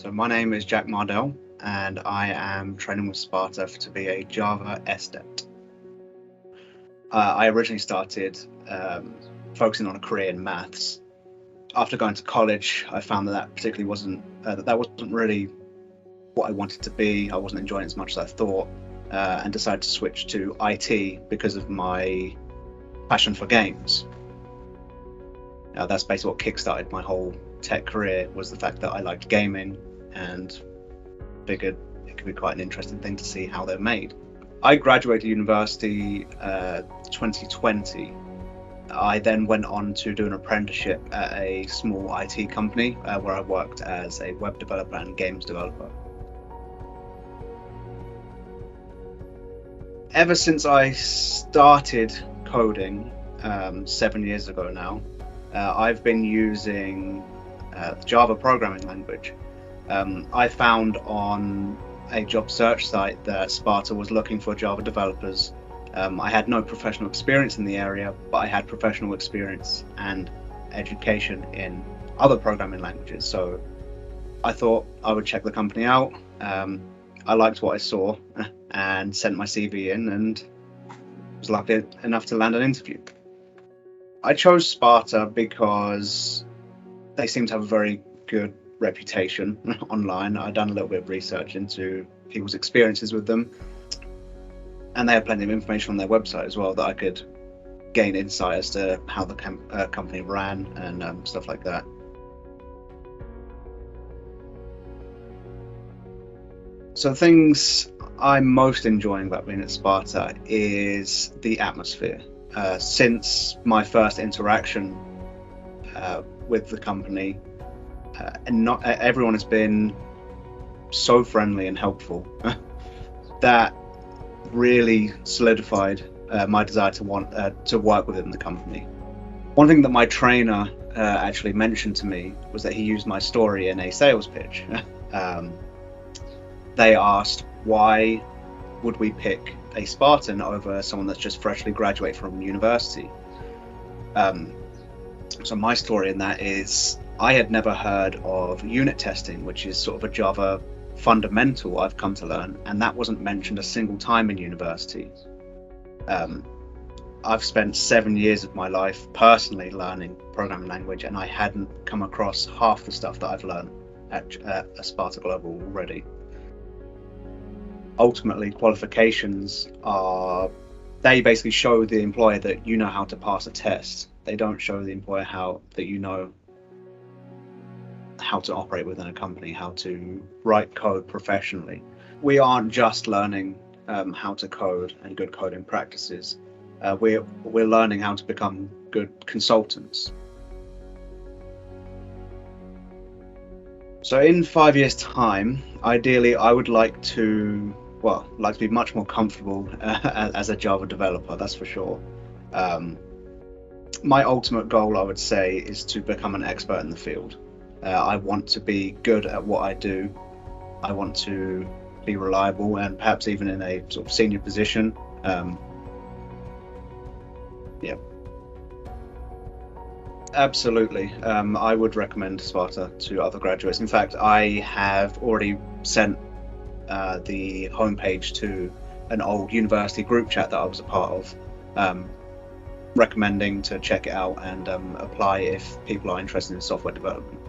So my name is Jack Mardell, and I am training with Sparta to be a Java SDET. I originally started focusing on a career in maths. After going to college, I found that particularly wasn't really what I wanted to be. I wasn't enjoying it as much as I thought, and decided to switch to IT because of my passion for games. That's basically what kickstarted my whole tech career, was the fact that I liked gaming and figured it could be quite an interesting thing to see how they're made. I graduated university 2020. I then went on to do an apprenticeship at a small IT company where I worked as a web developer and games developer. Ever since I started coding 7 years ago now, I've been using Java programming language. I found on a job search site that Sparta was looking for Java developers. I had no professional experience in the area, but I had professional experience and education in other programming languages. So I thought I would check the company out. I liked what I saw and sent my CV in and was lucky enough to land an interview. I chose Sparta because they seem to have a very good reputation online. I'd done a little bit of research into people's experiences with them, and they had plenty of information on their website as well that I could gain insight as to how the company ran and stuff like that. So the things I'm most enjoying about being at Sparta is the atmosphere. Since my first interaction with the company, and not everyone has been so friendly and helpful that really solidified my desire to want to work within the company. One thing that my trainer actually mentioned to me was that he used my story in a sales pitch. They asked, why would we pick a Spartan over someone that's just freshly graduated from university? So my story in that is, I had never heard of unit testing, which is sort of a Java fundamental I've come to learn, and that wasn't mentioned a single time in university. I've spent 7 years of my life personally learning programming language, and I hadn't come across half the stuff that I've learned at Sparta Global already. Ultimately, qualifications they basically show the employer that you know how to pass a test. They don't show the employer that you know how to operate within a company, how to write code professionally. We aren't just learning how to code and good coding practices. We're learning how to become good consultants. So in 5 years' time, ideally, I would like to be much more comfortable as a Java developer, that's for sure. My ultimate goal, I would say, is to become an expert in the field. I want to be good at what I do. I want to be reliable and perhaps even in a sort of senior position. Absolutely. I would recommend Sparta to other graduates. In fact, I have already sent the homepage to an old university group chat that I was a part of, recommending to check it out and apply if people are interested in software development.